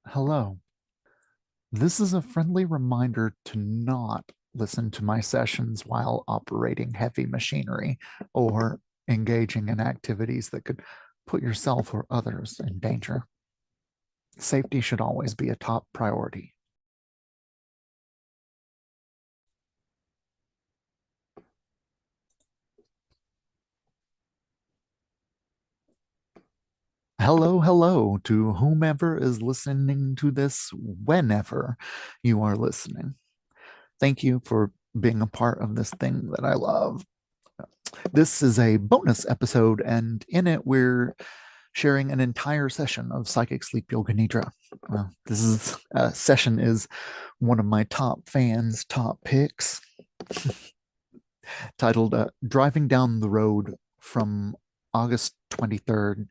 Hello. This is a friendly reminder to not listen to my sessions while operating heavy machinery or engaging in activities that could put yourself or others in danger. Safety should always be a top priority. Hello to whomever is listening to this whenever you are listening. Thank you for being a part of this thing that I love. This is a bonus episode, and in it, we're sharing an entire session of Psychic Sleep Yoga Nidra. This session is one of my top fans' top picks, titled "Driving Down the Road" from August 23rd,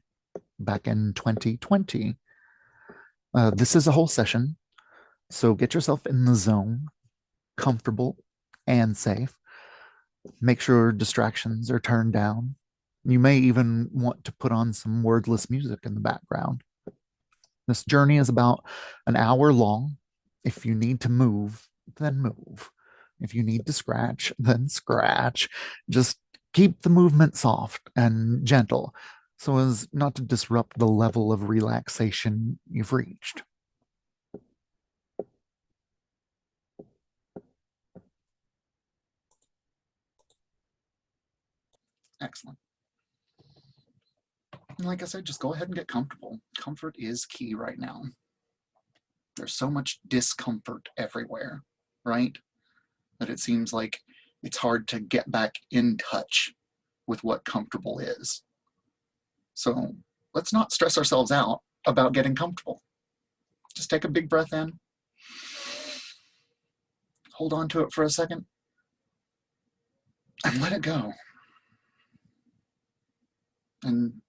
back in 2020. This is a whole session, so get yourself in the zone, comfortable and safe. Make sure distractions are turned down. You may even want to put on some wordless music in the background. This journey is about an hour long. If you need to move, then move. If you need to scratch, then scratch. Just keep the movement soft and gentle so as not to disrupt the level of relaxation you've reached. Excellent. And like I said, just go ahead and get comfortable. Comfort is key right now. There's so much discomfort everywhere, right? That it seems like it's hard to get back in touch with what comfortable is. So let's not stress ourselves out about getting comfortable. Just take a big breath in, hold on to it for a second, and let it go. And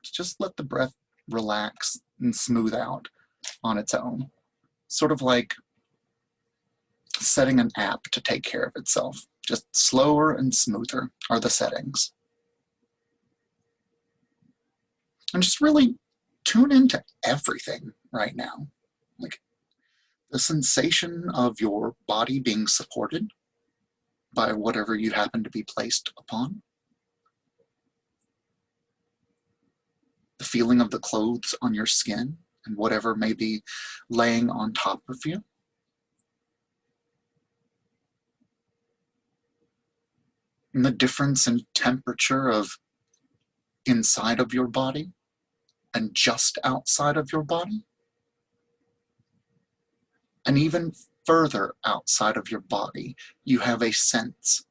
just let the breath relax and smooth out on its own. Sort of like setting an app to take care of itself. Just slower and smoother are the settings. And just really tune into everything right now. Like the sensation of your body being supported by whatever you happen to be placed upon. The feeling of the clothes on your skin and whatever may be laying on top of you. And the difference in temperature of inside of your body and just outside of your body. And even further outside of your body, you have a sense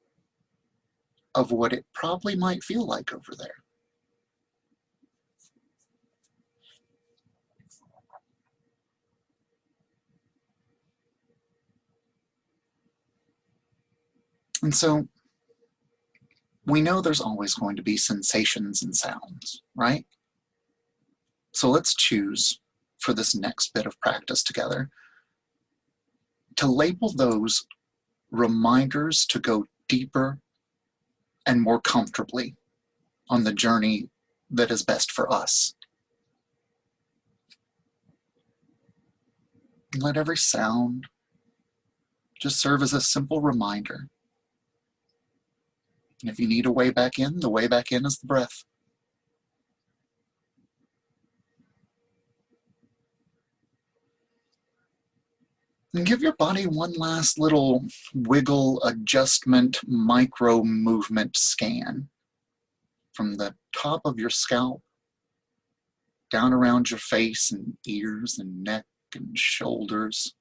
of what it probably might feel like over there. And so we know there's always going to be sensations and sounds, right? So let's choose for this next bit of practice together to label those reminders to go deeper and more comfortably on the journey that is best for us. And let every sound just serve as a simple reminder. And if you need a way back in, the way back in is the breath. And give your body one last little wiggle, adjustment, micro movement scan from the top of your scalp down around your face and ears and neck and shoulders,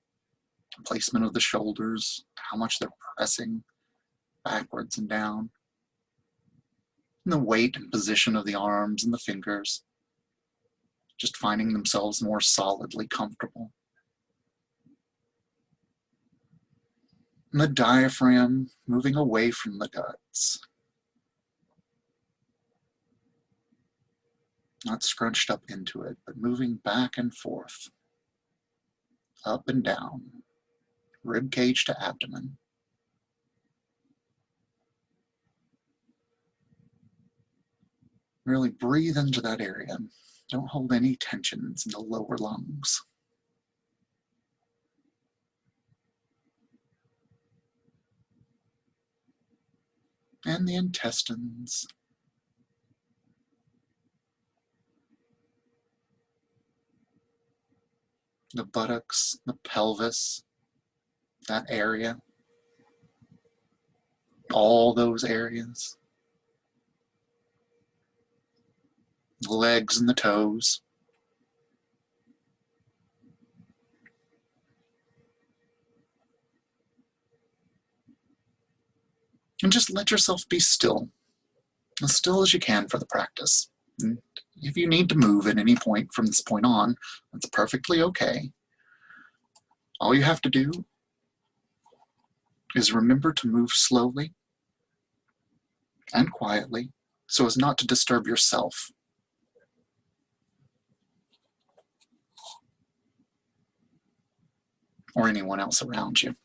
placement of the shoulders, how much they're pressing backwards and down, and the weight and position of the arms and the fingers, just finding themselves more solidly comfortable. And the diaphragm moving away from the guts, not scrunched up into it, but moving back and forth, up and down, rib cage to abdomen. Really breathe into that area. Don't hold any tensions in the lower lungs. and the intestines. The buttocks, the pelvis, that area, all those areas. The legs and the toes. And just let yourself be still, as still as you can for the practice. And if you need to move at any point from this point on, that's perfectly okay. All you have to do is remember to move slowly and quietly so as not to disturb yourself. Or anyone else around you.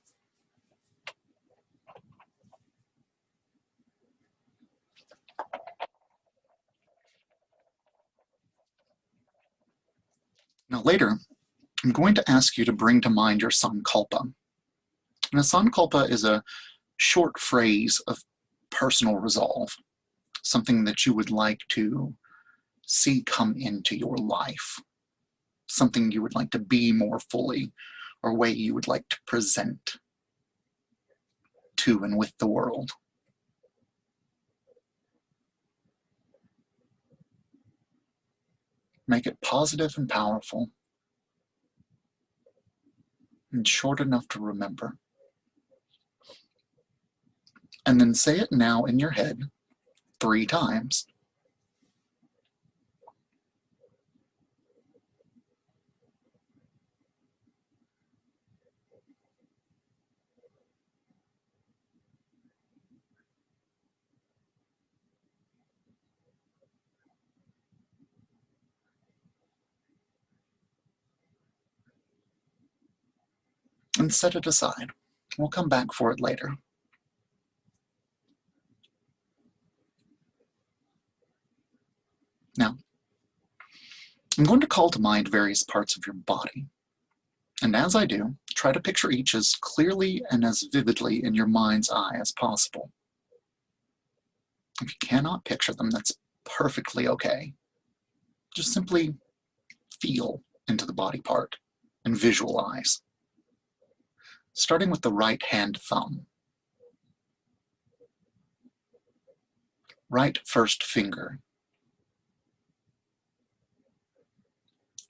Now later, I'm going to ask you to bring to mind your sankalpa. And a sankalpa is a short phrase of personal resolve, something that you would like to see come into your life, something you would like to be more fully, or a way you would like to present to and with the world. Make it positive and powerful, and short enough to remember. And then say it now in your head 3 times. And set it aside. We'll come back for it later. Now, I'm going to call to mind various parts of your body. And as I do, try to picture each as clearly and as vividly in your mind's eye as possible. If you cannot picture them, that's perfectly okay. Just simply feel into the body part and visualize. Starting with the right hand thumb. Right first finger.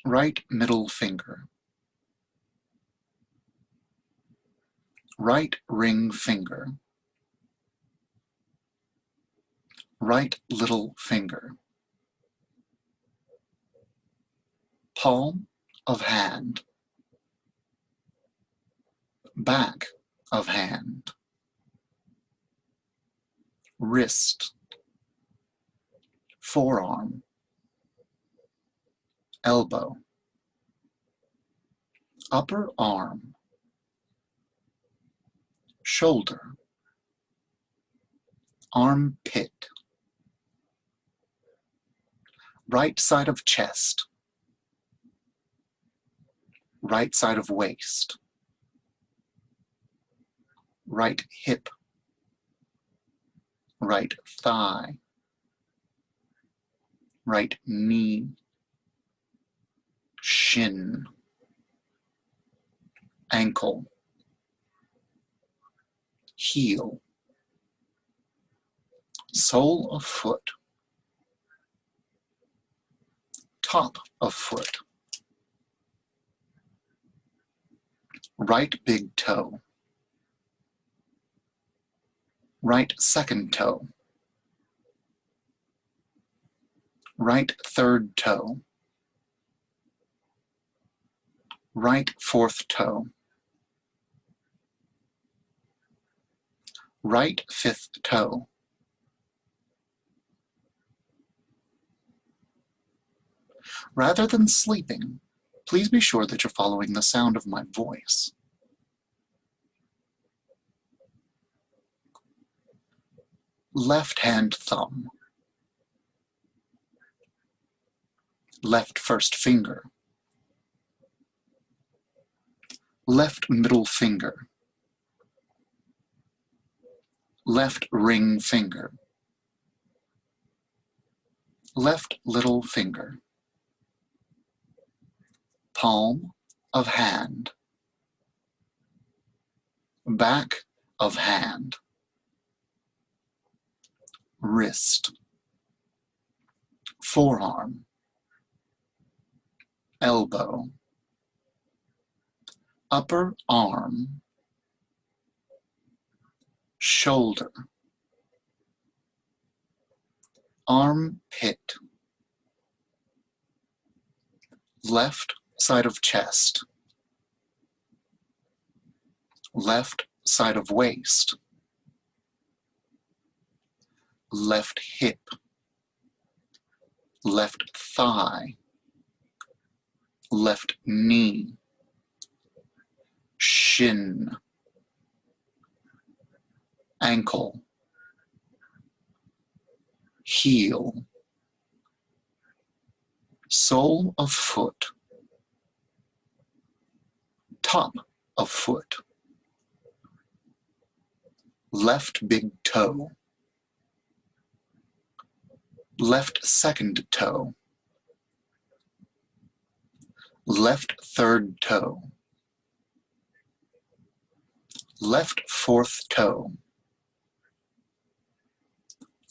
Right middle finger. Right ring finger. Right little finger. Palm of hand. Back of hand. Wrist. Forearm. Elbow. Upper arm. Shoulder. Armpit. Right side of chest. Right side of waist. Right hip. Right thigh. Right knee. Shin. Ankle. Heel. Sole of foot. Top of foot. Right big toe. Right second toe. Right third toe. Right fourth toe. Right fifth toe. Rather than sleeping, please be sure that you're following the sound of my voice. Left hand thumb. Left first finger. Left middle finger. left ring finger, left little finger, palm of hand, back of hand, wrist, forearm, elbow, upper arm, shoulder, armpit, left side of chest, left side of waist, left hip, left thigh, left knee, shin, ankle, heel, sole of foot, top of foot, left big toe, left second toe, left third toe, left fourth toe,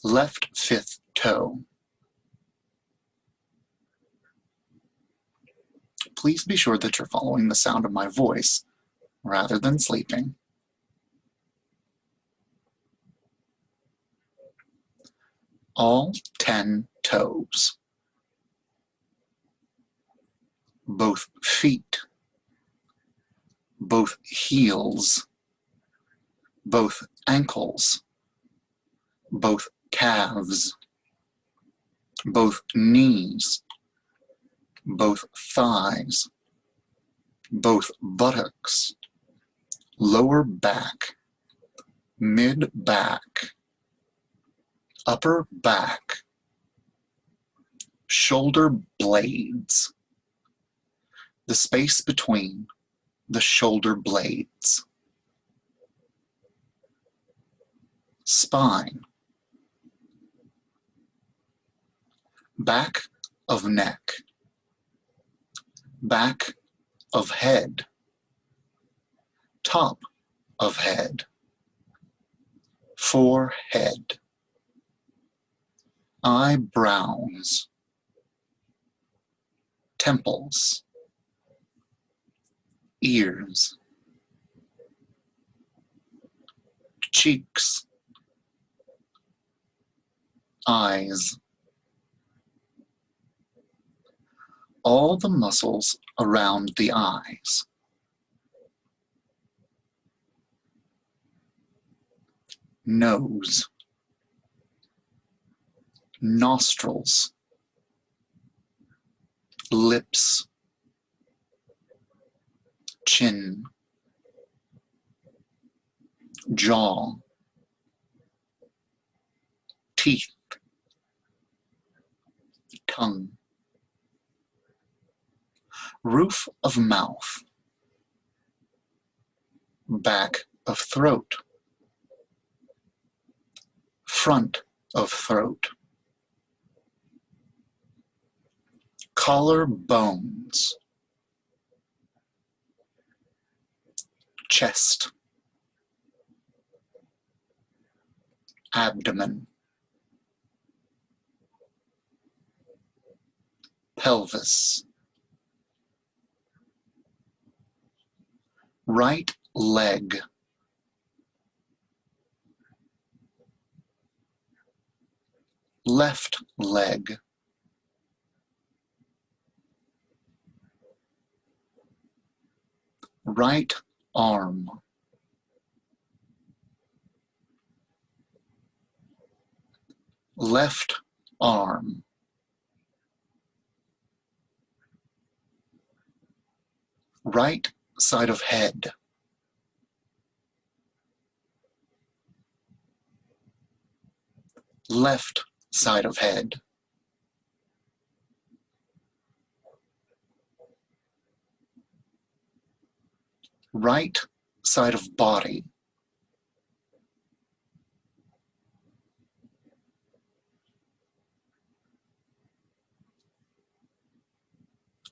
left fifth toe. Please be sure that you're following the sound of my voice rather than sleeping. All 10 toes. Both feet, both heels, both ankles, both calves, both knees, both thighs, both buttocks, lower back, mid-back, upper back, shoulder blades, the space between the shoulder blades, spine, back of neck, back of head, top of head, forehead, eyebrows, temples, ears, cheeks, eyes, all the muscles around the eyes, nose, nostrils, lips, chin, jaw, teeth, tongue, roof of mouth, back of throat, front of throat, collar bones, chest, abdomen, pelvis, right leg, left leg, right arm, left arm, right side of head, left side of head, right side of body,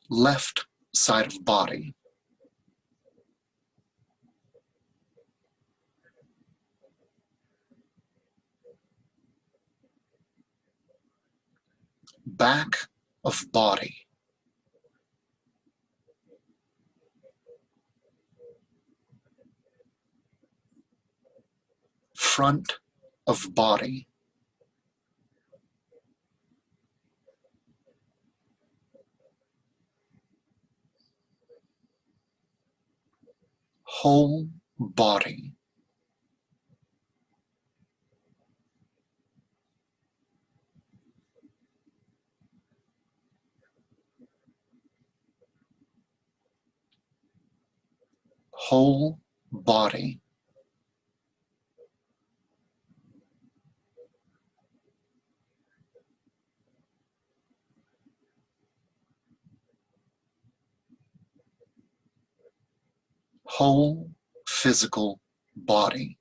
left side of body. Back of body. Front of body. Whole body. Whole body. Whole physical body.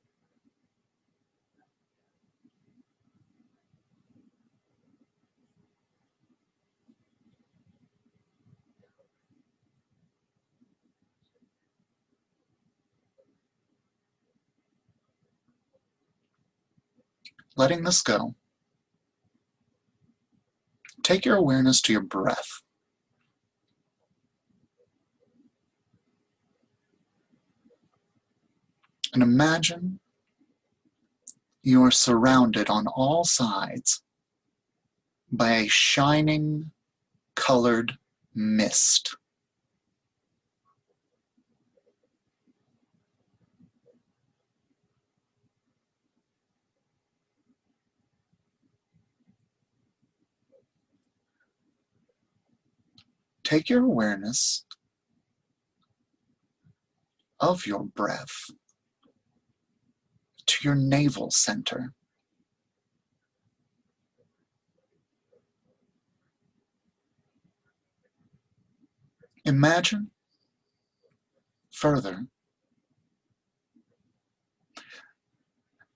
Letting this go, take your awareness to your breath. And imagine you are surrounded on all sides by a shining, colored mist. Take your awareness of your breath to your navel center. Imagine further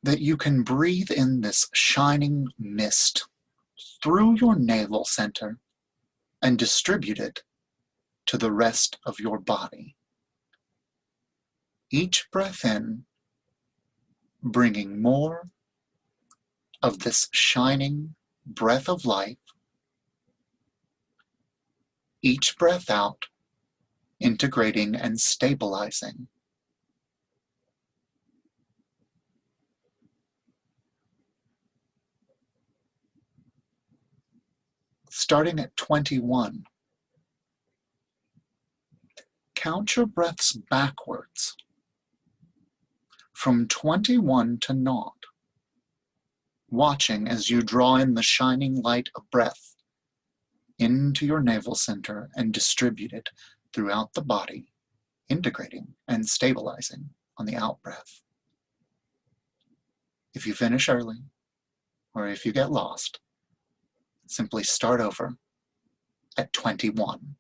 that you can breathe in this shining mist through your navel center and distribute it to the rest of your body. Each breath in, bringing more of this shining breath of life. Each breath out, integrating and stabilizing. Starting at 21, count your breaths backwards from 21 to naught, watching as you draw in the shining light of breath into your navel center and distribute it throughout the body, integrating and stabilizing on the out breath. If you finish early, or if you get lost, simply start over at 21.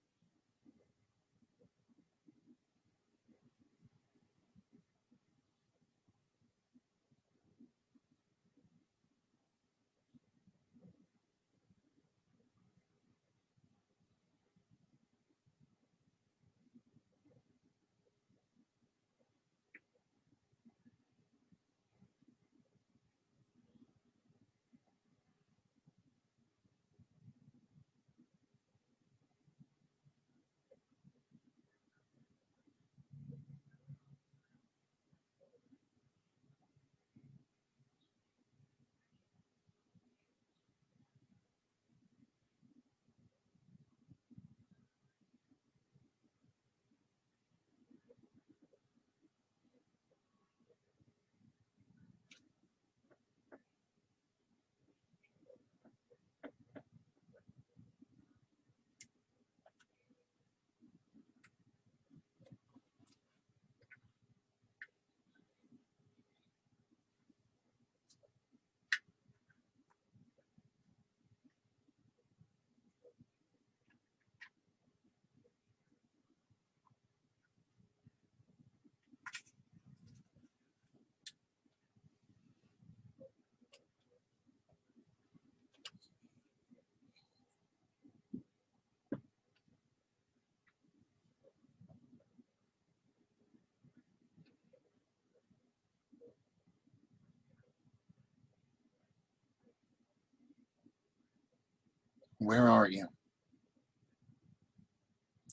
Where are you?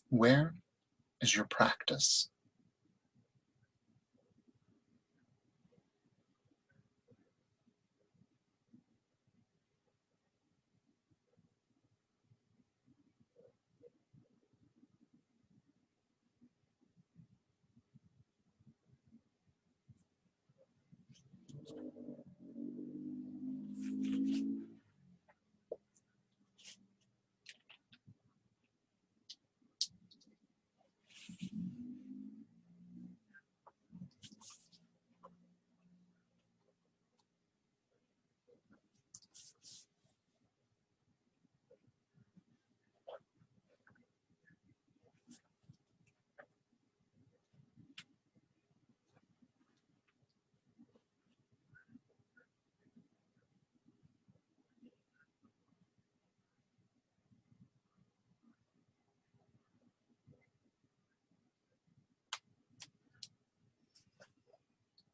Where is your practice?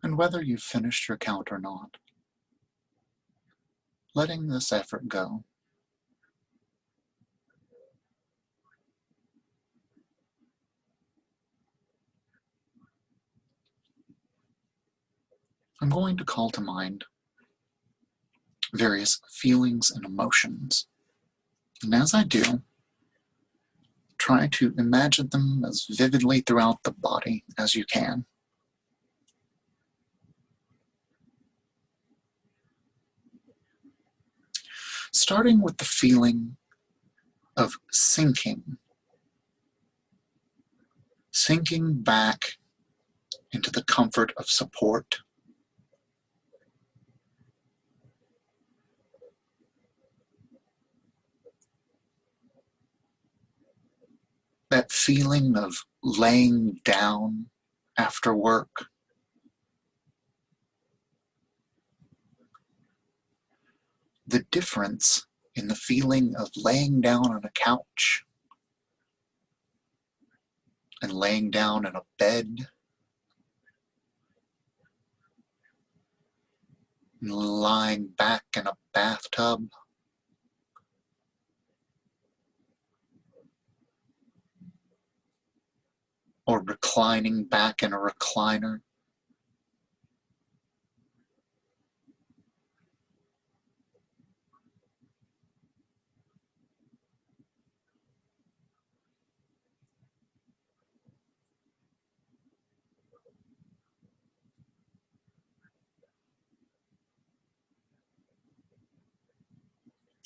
And whether you've finished your count or not, letting this effort go. I'm going to call to mind various feelings and emotions. And as I do, try to imagine them as vividly throughout the body as you can. Starting with the feeling of sinking back into the comfort of support. That feeling of laying down after work. The difference in the feeling of laying down on a couch and laying down in a bed and lying back in a bathtub. Or reclining back in a recliner.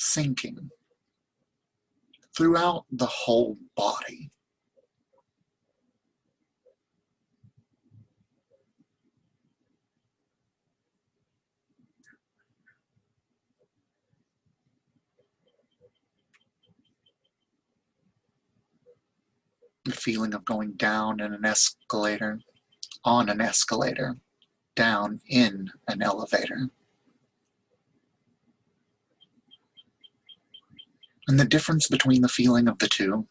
Sinking throughout the whole body. The feeling of going down in an escalator, on an escalator, down in an elevator. And the difference between the feeling of the two.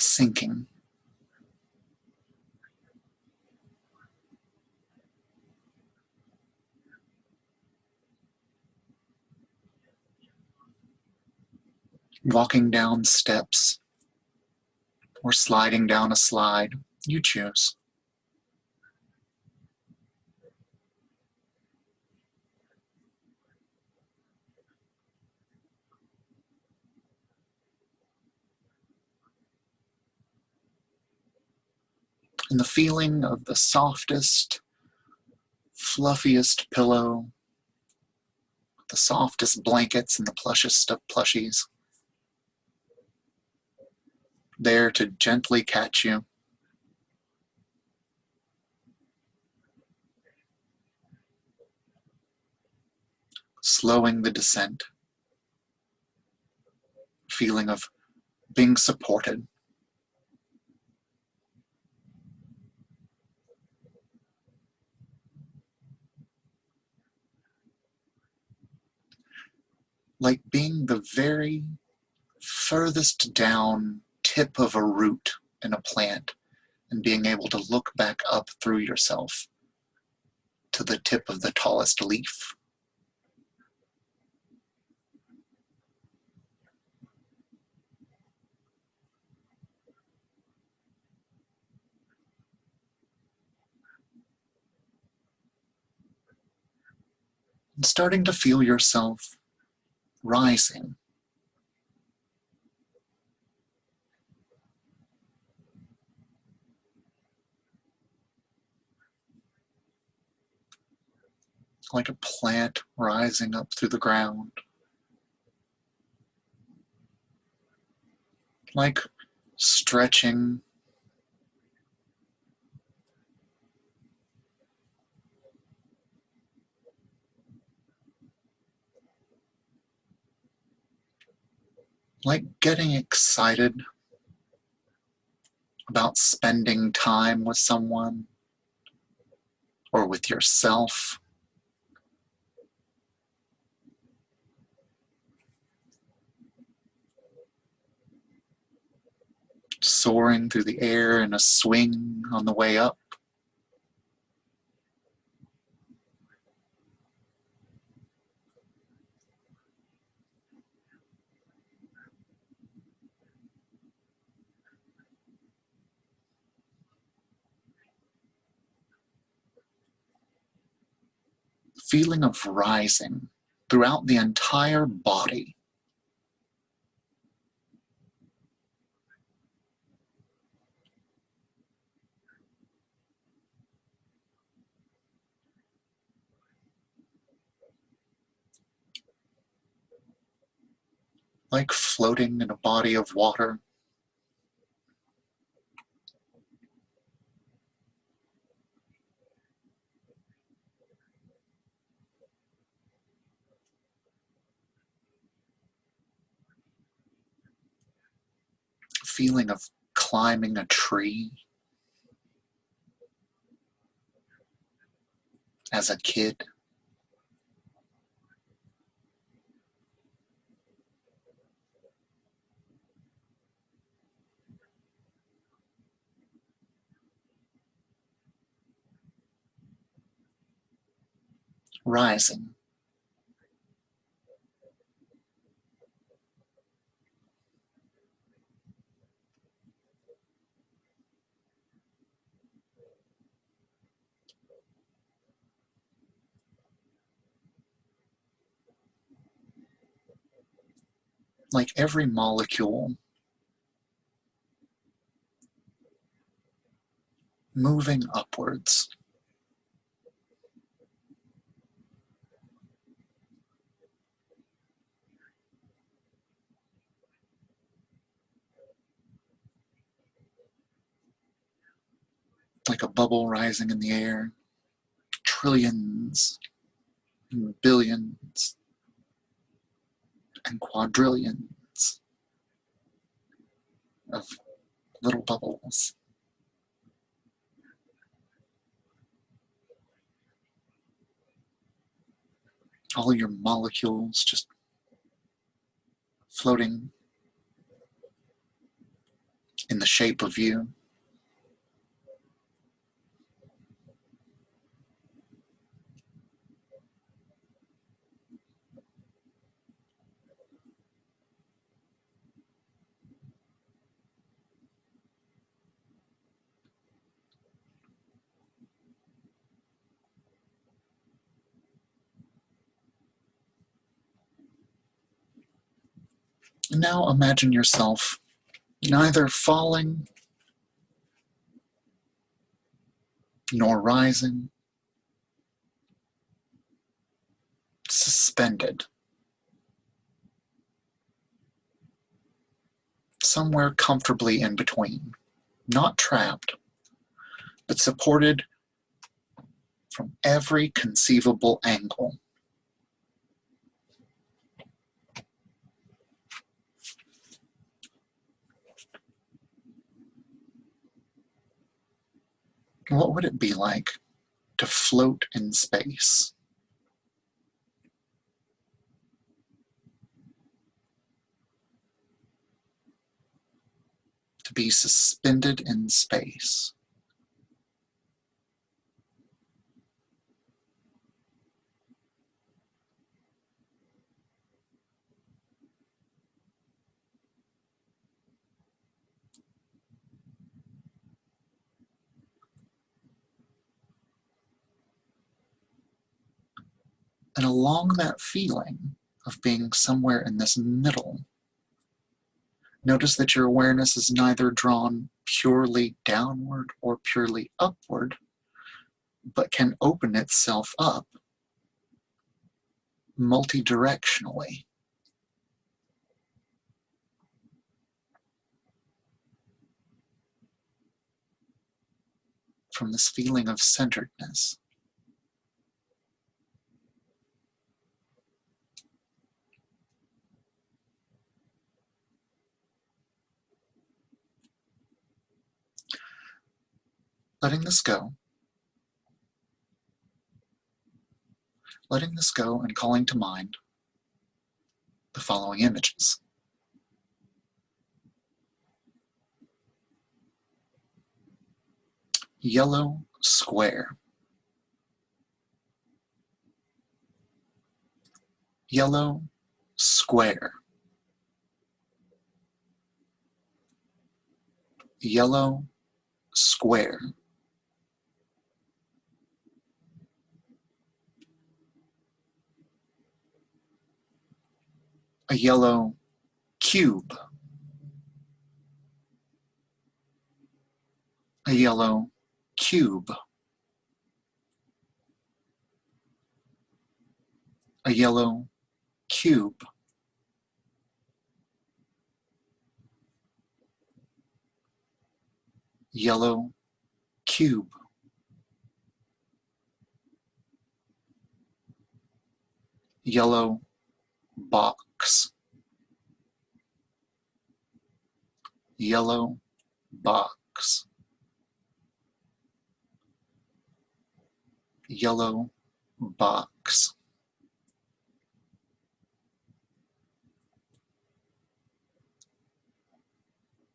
Sinking. Walking down steps or sliding down a slide, you choose. And the feeling of the softest, fluffiest pillow, the softest blankets and the plushest of plushies, there to gently catch you. Slowing the descent. Feeling of being supported. like being the very furthest down tip of a root in a plant and being able to look back up through yourself to the tip of the tallest leaf. And starting to feel yourself rising. Like a plant rising up through the ground. Like stretching. Like getting excited about spending time with someone or with yourself. Soaring through the air in a swing on the way up. Feeling of rising throughout the entire body. Like floating in a body of water. Feeling of climbing a tree as a kid. Rising. Like every molecule moving upwards. Like a bubble rising in the air. Trillions and billions and quadrillions of little bubbles. All your molecules just floating in the shape of you. And now imagine yourself neither falling nor rising, suspended, somewhere comfortably in between, not trapped, but supported from every conceivable angle. What would it be like to float in space? to be suspended in space. And along that feeling of being somewhere in this middle, notice that your awareness is neither drawn purely downward or purely upward, but can open itself up multidirectionally. From this feeling of centeredness. Letting this go. Letting this go and calling to mind the following images. Yellow square. Yellow square. Yellow square. A yellow cube. A yellow cube. A yellow cube. Yellow cube. Yellow box. Yellow box. Yellow box.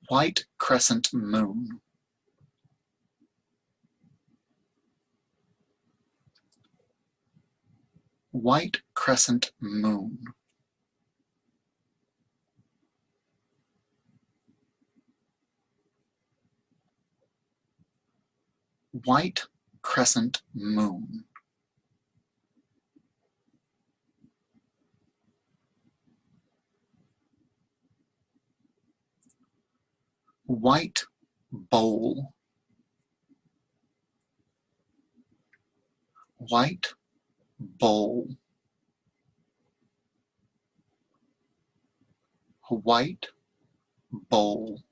White crescent moon. White crescent moon. White crescent moon. White bowl. White bowl. White bowl.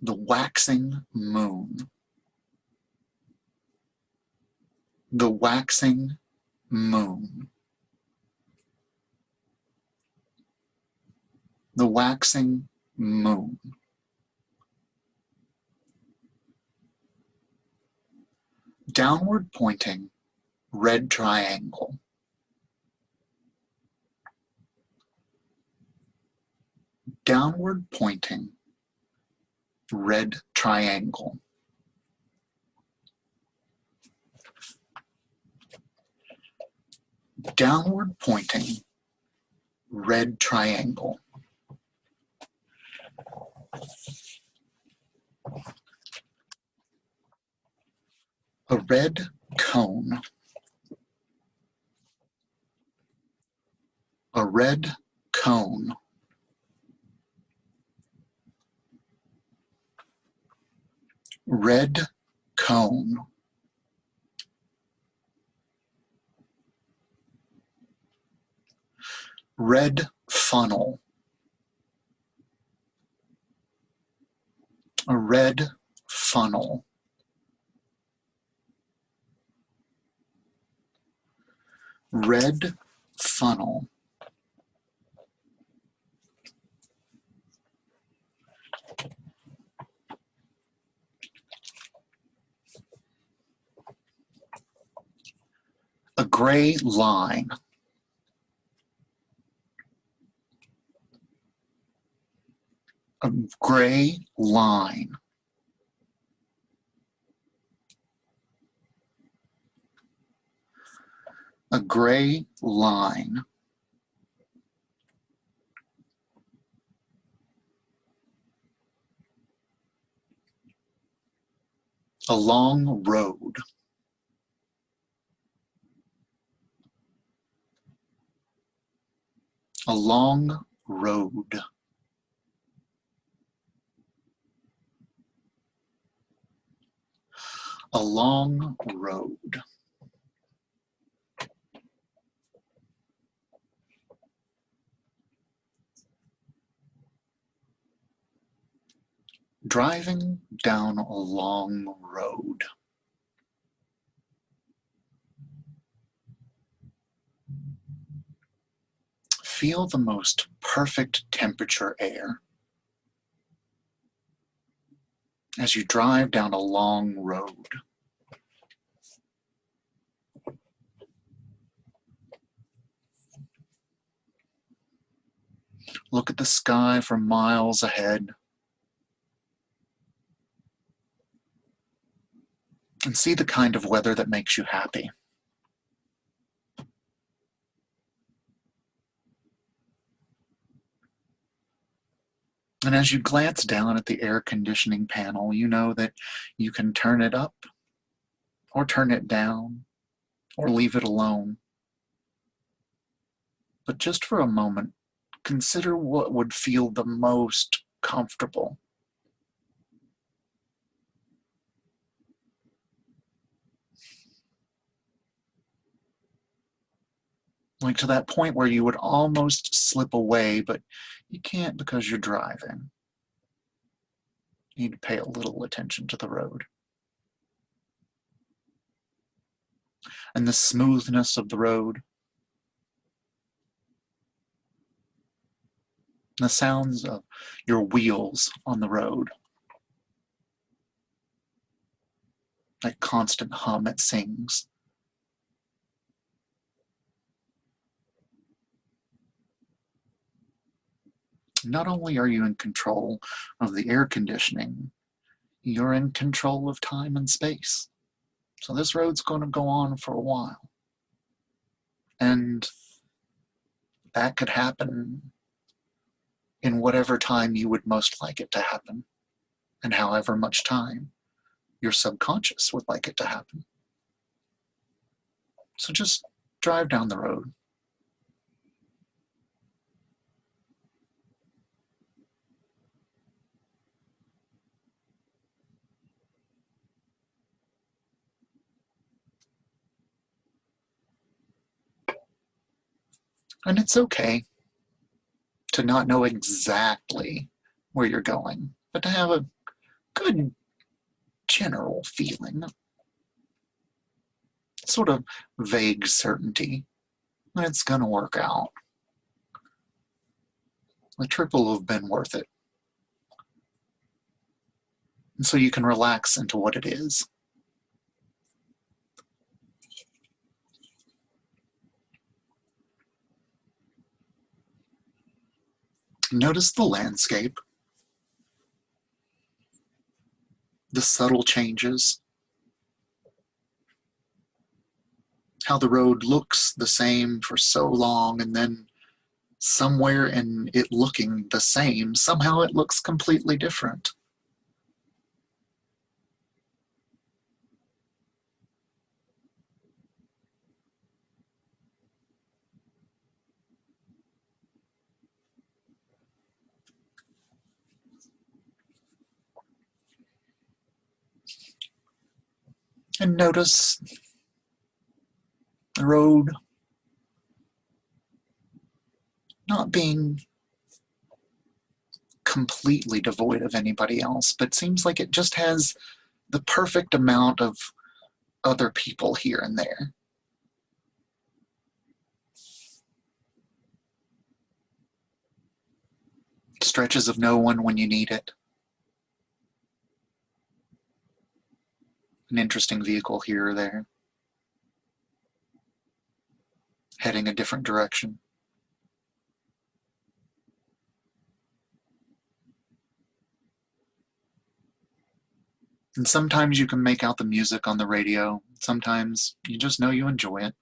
The waxing moon. The waxing moon. The waxing moon. Downward pointing red triangle. Downward pointing red triangle. Downward pointing red triangle. A red cone. A red cone. Red cone. Red funnel. A red funnel. Red funnel. gray line. A gray line. A gray line. A long road. A long road. A long road. Driving down a long road. Feel the most perfect temperature air as you drive down a long road. Look at the sky for miles ahead and see the kind of weather that makes you happy. And as you glance down at the air conditioning panel, you know that you can turn it up or turn it down or leave it alone. But just for a moment, consider what would feel the most comfortable. Like to that point where you would almost slip away, but you can't because you're driving. You need to pay a little attention to the road. And the smoothness of the road. The sounds of your wheels on the road. That constant hum it sings. Not only are you in control of the air conditioning, you're in control of time and space. So this road's going to go on for a while. And that could happen in whatever time you would most like it to happen, and however much time your subconscious would like it to happen. So just drive down the road. And it's okay to not know exactly where you're going, but to have a good general feeling, sort of vague certainty that it's going to work out. The trip will have been worth it. And so you can relax into what it is. Notice the landscape, the subtle changes, how the road looks the same for so long, and then somewhere in it looking the same, somehow it looks completely different. And notice the road not being completely devoid of anybody else, but seems like it just has the perfect amount of other people here and there. Stretches of no one when you need it. An interesting vehicle here or there. heading a different direction. And sometimes you can make out the music on the radio. Sometimes you just know you enjoy it.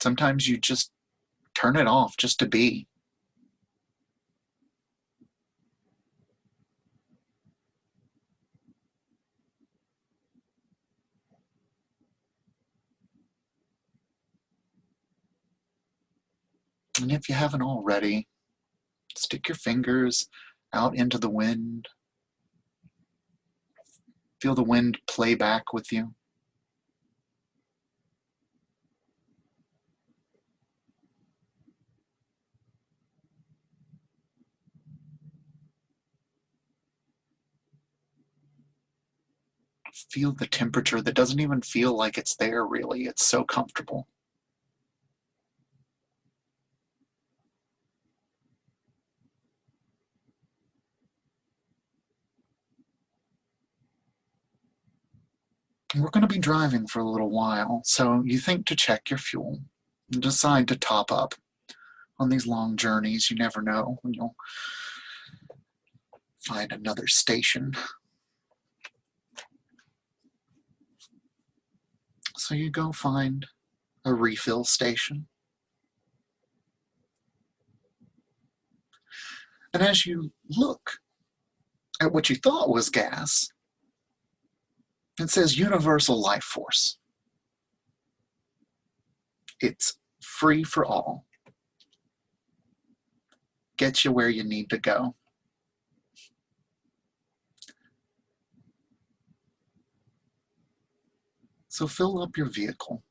Sometimes you just turn it off just to be. And if you haven't already, stick your fingers out into the wind. Feel the wind play back with you. Feel the temperature that doesn't even feel like it's there, really. It's so comfortable. We're going to be driving for a little while, so you think to check your fuel and decide to top up. On these long journeys, you never know when you'll find another station. So you go find a refill station. And as you look at what you thought was gas, it says universal life force. It's free for all. Gets you where you need to go. So fill up your vehicle.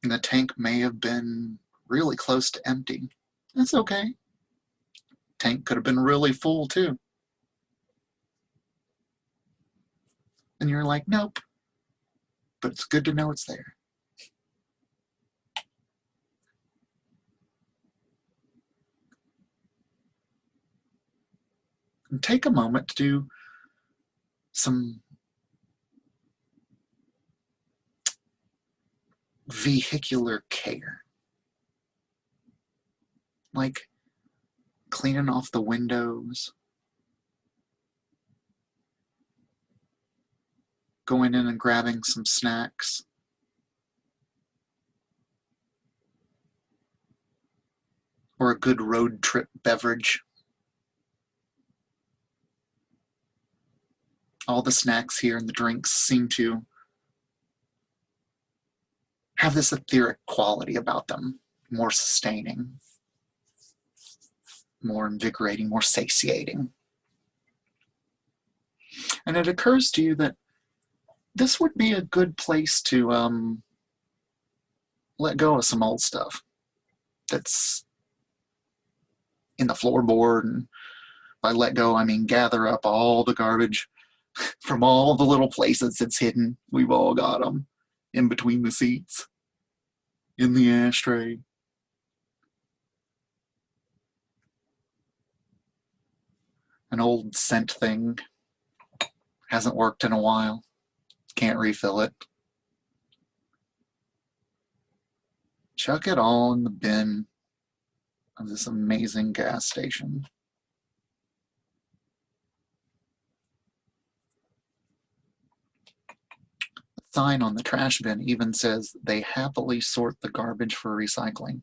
And the tank may have been really close to empty. That's okay. Tank could have been really full too. And you're like, nope. But it's good to know it's there. And take a moment to do some vehicular care. Like cleaning off the windows, going in and grabbing some snacks, or a good road trip beverage. All the snacks here and the drinks seem to have this etheric quality about them, more sustaining, more invigorating, more satiating. And it occurs to you that this would be a good place to let go of some old stuff that's in the floorboard. And by let go, I mean gather up all the garbage from all the little places it's hidden. We've all got them in between the seats, in the ashtray. An old scent thing hasn't worked in a while. Can't refill it. Chuck it all in the bin of this amazing gas station. The sign on the trash bin even says they happily sort the garbage for recycling.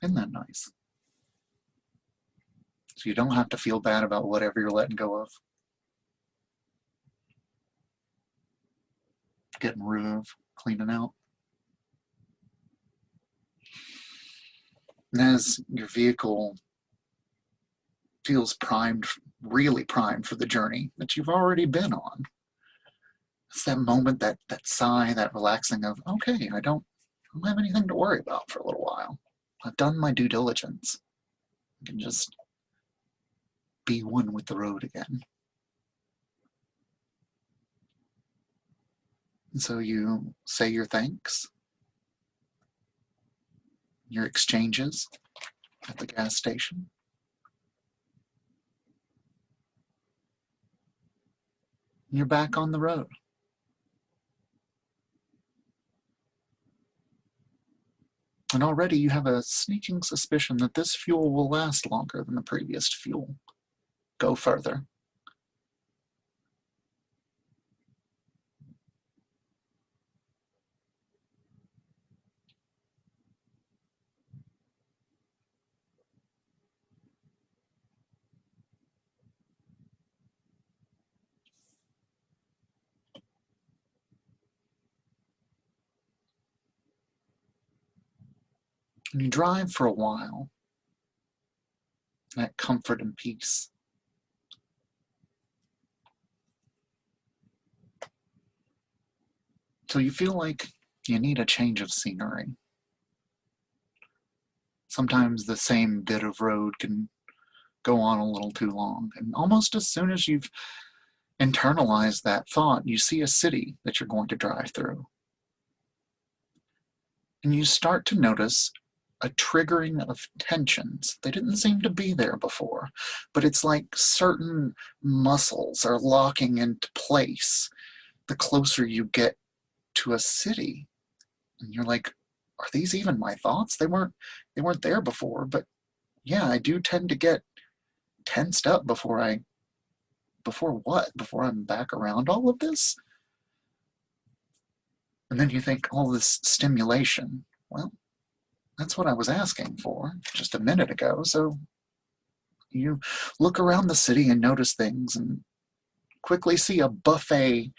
Isn't that nice? So you don't have to feel bad about whatever you're letting go of. Getting rid of, cleaning out. And as your vehicle feels primed, really primed for the journey that you've already been on, it's that moment, that sigh, that relaxing of, okay, I don't have anything to worry about for a little while. I've done my due diligence. I can just be one with the road again. And so you say your thanks, your exchanges at the gas station. You're back on the road. And already you have a sneaking suspicion that this fuel will last longer than the previous fuel. Go further. And you drive for a while, that comfort and peace. So you feel like you need a change of scenery. Sometimes the same bit of road can go on a little too long. And almost as soon as you've internalized that thought, you see a city that you're going to drive through. And you start to notice a triggering of tensions. They didn't seem to be there before, but it's like certain muscles are locking into place the closer you get to a city. And you're like, are these even my thoughts? They weren't there before, but yeah, I do tend to get tensed up before what? Before I'm back around all of this? And then you think, all this stimulation, well, that's what I was asking for just a minute ago. So you look around the city and notice things and quickly see a buffet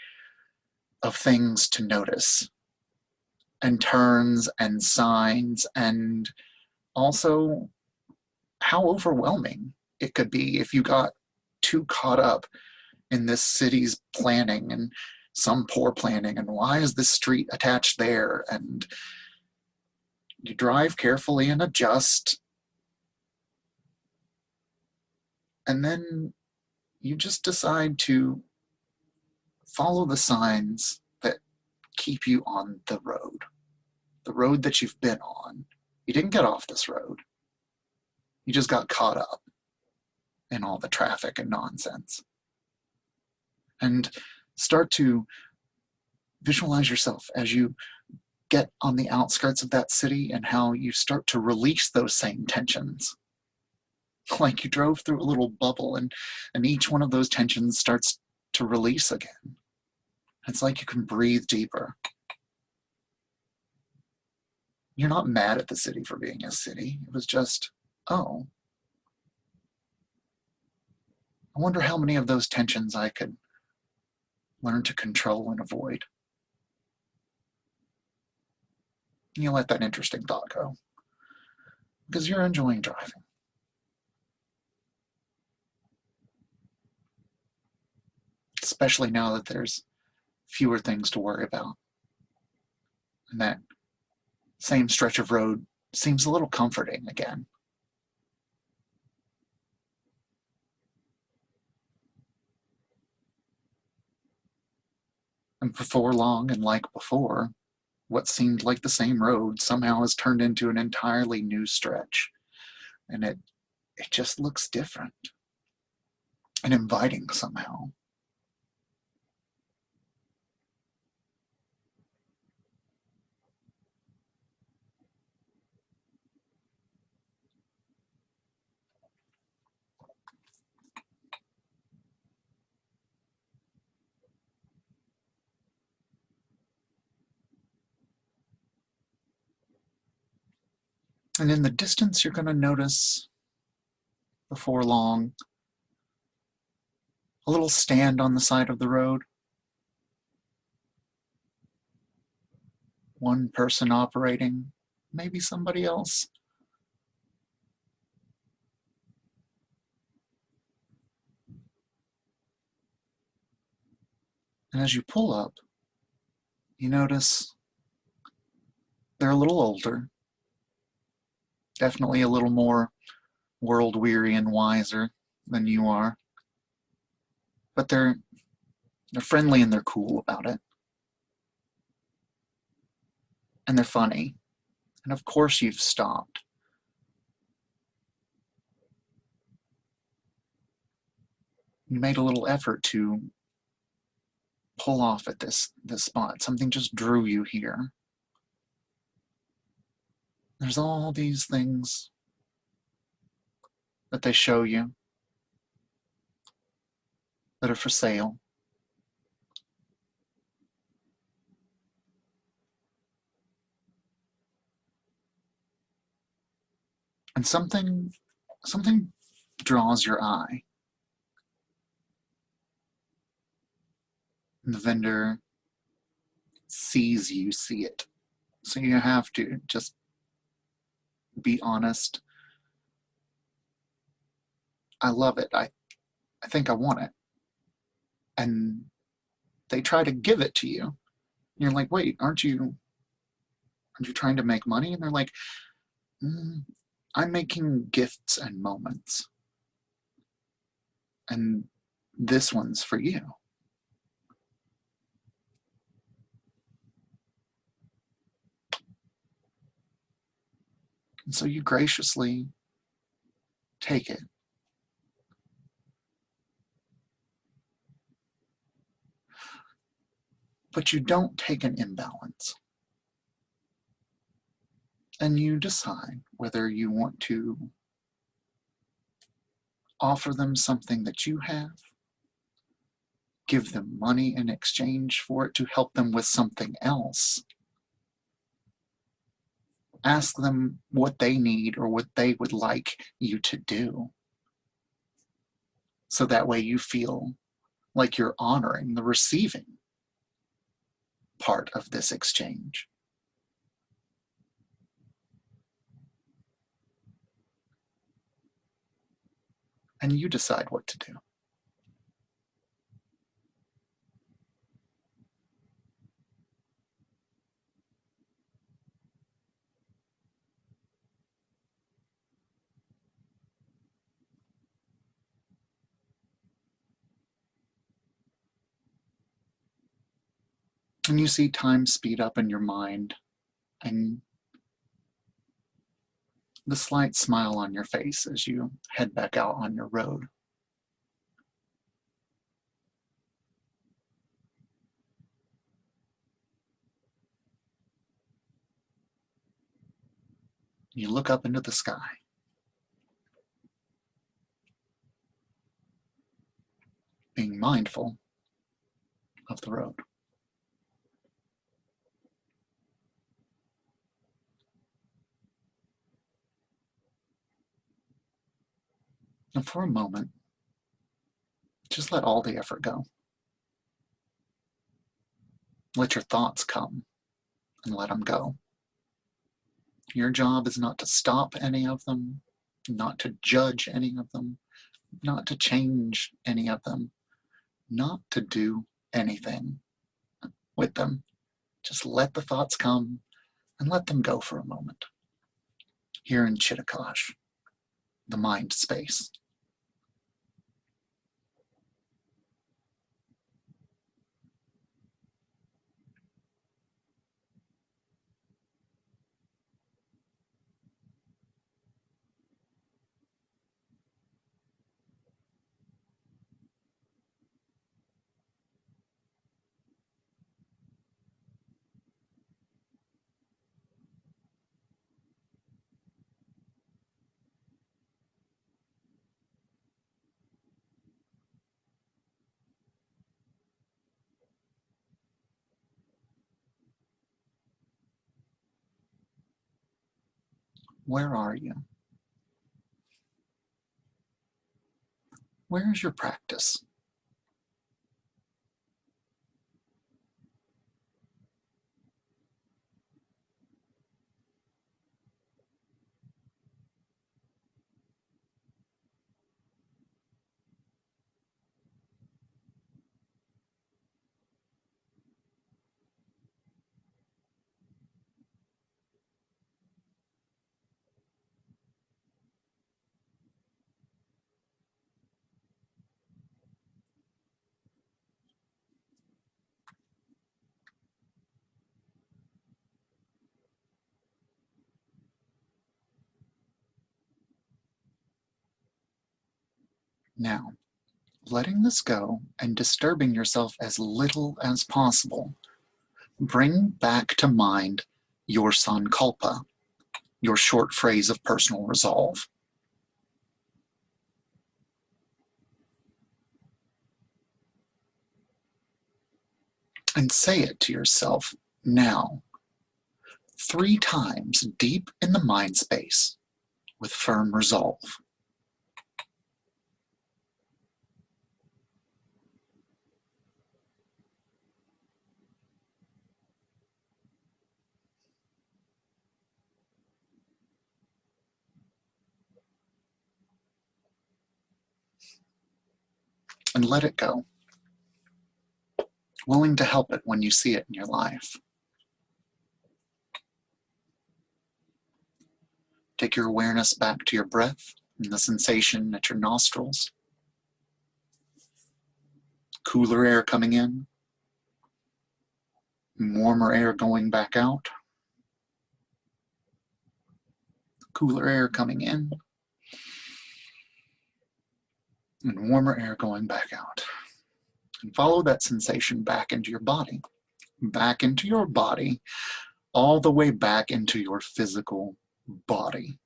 of things to notice, and turns and signs, and also how overwhelming it could be if you got too caught up in this city's planning and some poor planning, and why is this street attached there, and you drive carefully and adjust, and then you just decide to follow the signs that keep you on the road that you've been on. You didn't get off this road. You just got caught up in all the traffic and nonsense. And start to visualize yourself as you get on the outskirts of that city and how you start to release those same tensions. Like you drove through a little bubble, and each one of those tensions starts to release again. It's like you can breathe deeper. You're not mad at the city for being a city. It was just, oh, I wonder how many of those tensions I could learn to control and avoid. And you let that interesting thought go, because you're enjoying driving. Especially now that there's fewer things to worry about. And that same stretch of road seems a little comforting again. And before long, and like before, what seemed like the same road somehow has turned into an entirely new stretch. And it just looks different and inviting somehow. And in the distance, you're going to notice, before long, a little stand on the side of the road. One person operating, maybe somebody else. And as you pull up, you notice they're a little older, definitely a little more world-weary and wiser than you are. But they're friendly and they're cool about it. and they're funny. And of course you've stopped. You made a little effort to pull off at this spot. Something just drew you here. There's all these things that they show you that are for sale. And something draws your eye. And the vendor sees you see it. So you have to just be honest. I love it. I think I want it. And they try to give it to you. And you're like, wait, aren't you trying to make money? And they're like, I'm making gifts and moments. And this one's for you. And so you graciously take it. But you don't take an imbalance. And you decide whether you want to offer them something that you have, give them money in exchange for it to help them with something else, ask them what they need or what they would like you to do. So that way you feel like you're honoring the receiving part of this exchange. And you decide what to do. And you see time speed up in your mind, and the slight smile on your face as you head back out on your road. You look up into the sky, being mindful of the road. And for a moment, just let all the effort go. Let your thoughts come and let them go. Your job is not to stop any of them, not to judge any of them, not to change any of them, not to do anything with them. Just let the thoughts come and let them go for a moment. Here in Chittakash, the mind space. Where are you? Where is your practice? Now, letting this go and disturbing yourself as little as possible, bring back to mind your sankalpa, your short phrase of personal resolve. And say it to yourself now, 3 times deep in the mind space with firm resolve. And let it go, willing to help it when you see it in your life. Take your awareness back to your breath and the sensation at your nostrils. Cooler air coming in, warmer air going back out. Cooler air coming in, and warmer air going back out. And follow that sensation back into your body, all the way back into your physical body.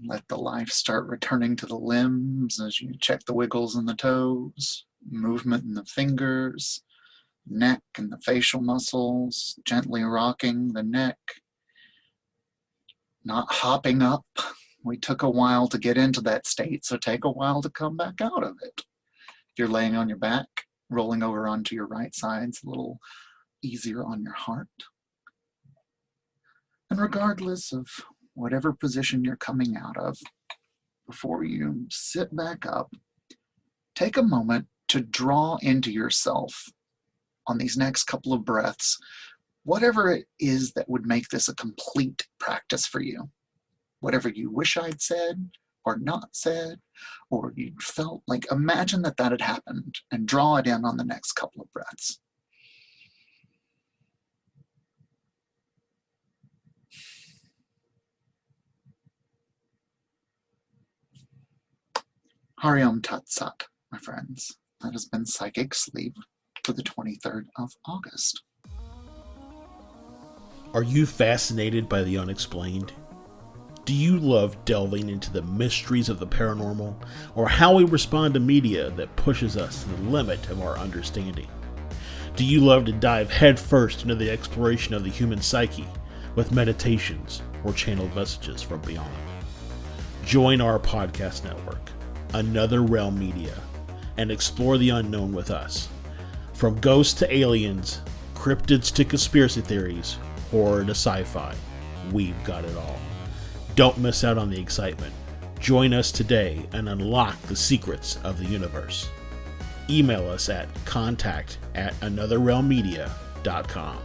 Let the life start returning to the limbs as you check the wiggles in the toes, movement in the fingers, neck and the facial muscles, gently rocking the neck, not hopping up. We took a while to get into that state, so take a while to come back out of it. If you're laying on your back, rolling over onto your right side, it's a little easier on your heart. And regardless of whatever position you're coming out of, before you sit back up, take a moment to draw into yourself on these next couple of breaths, whatever it is that would make this a complete practice for you. Whatever you wish I'd said or not said, or you felt like, imagine that had happened and draw it in on the next couple of breaths. Hari Om Tat Sat, my friends. That has been Psychic Sleep for the 23rd of August. Are you fascinated by the unexplained? Do you love delving into the mysteries of the paranormal, or how we respond to media that pushes us to the limit of our understanding? Do you love to dive headfirst into the exploration of the human psyche with meditations or channeled messages from beyond? Join our podcast network, Another Realm Media, and explore the unknown with us. From ghosts to aliens, cryptids to conspiracy theories, horror to sci-fi, we've got it all. Don't miss out on the excitement. Join us today and unlock the secrets of the universe. Email us at contact@anotherrealmmedia.com.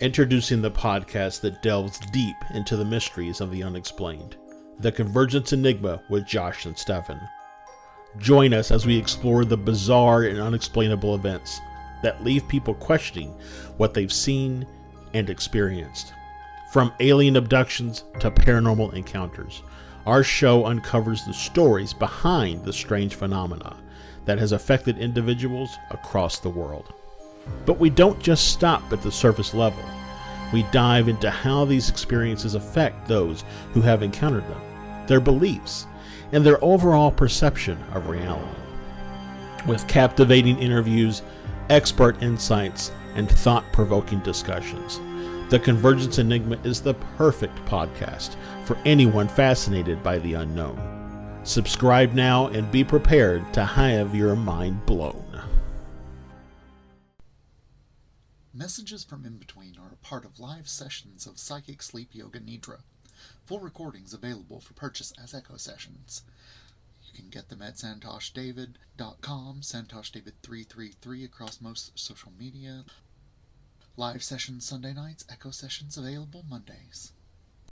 Introducing the podcast that delves deep into the mysteries of the unexplained, The Convergence Enigma with Josh and Stefan. Join us as we explore the bizarre and unexplainable events that leave people questioning what they've seen and experienced. From alien abductions to paranormal encounters, our show uncovers the stories behind the strange phenomena that has affected individuals across the world. But we don't just stop at the surface level. We dive into how these experiences affect those who have encountered them, their beliefs, and their overall perception of reality. With captivating interviews, expert insights, and thought-provoking discussions, The Convergence Enigma is the perfect podcast for anyone fascinated by the unknown. Subscribe now and be prepared to have your mind blown. Messages from In Between are a part of live sessions of Psychic Sleep Yoga Nidra. Full recordings available for purchase as echo sessions. You can get them at santosdavid.com, santosdavid333 across most social media. Live sessions Sunday nights, echo sessions available Mondays.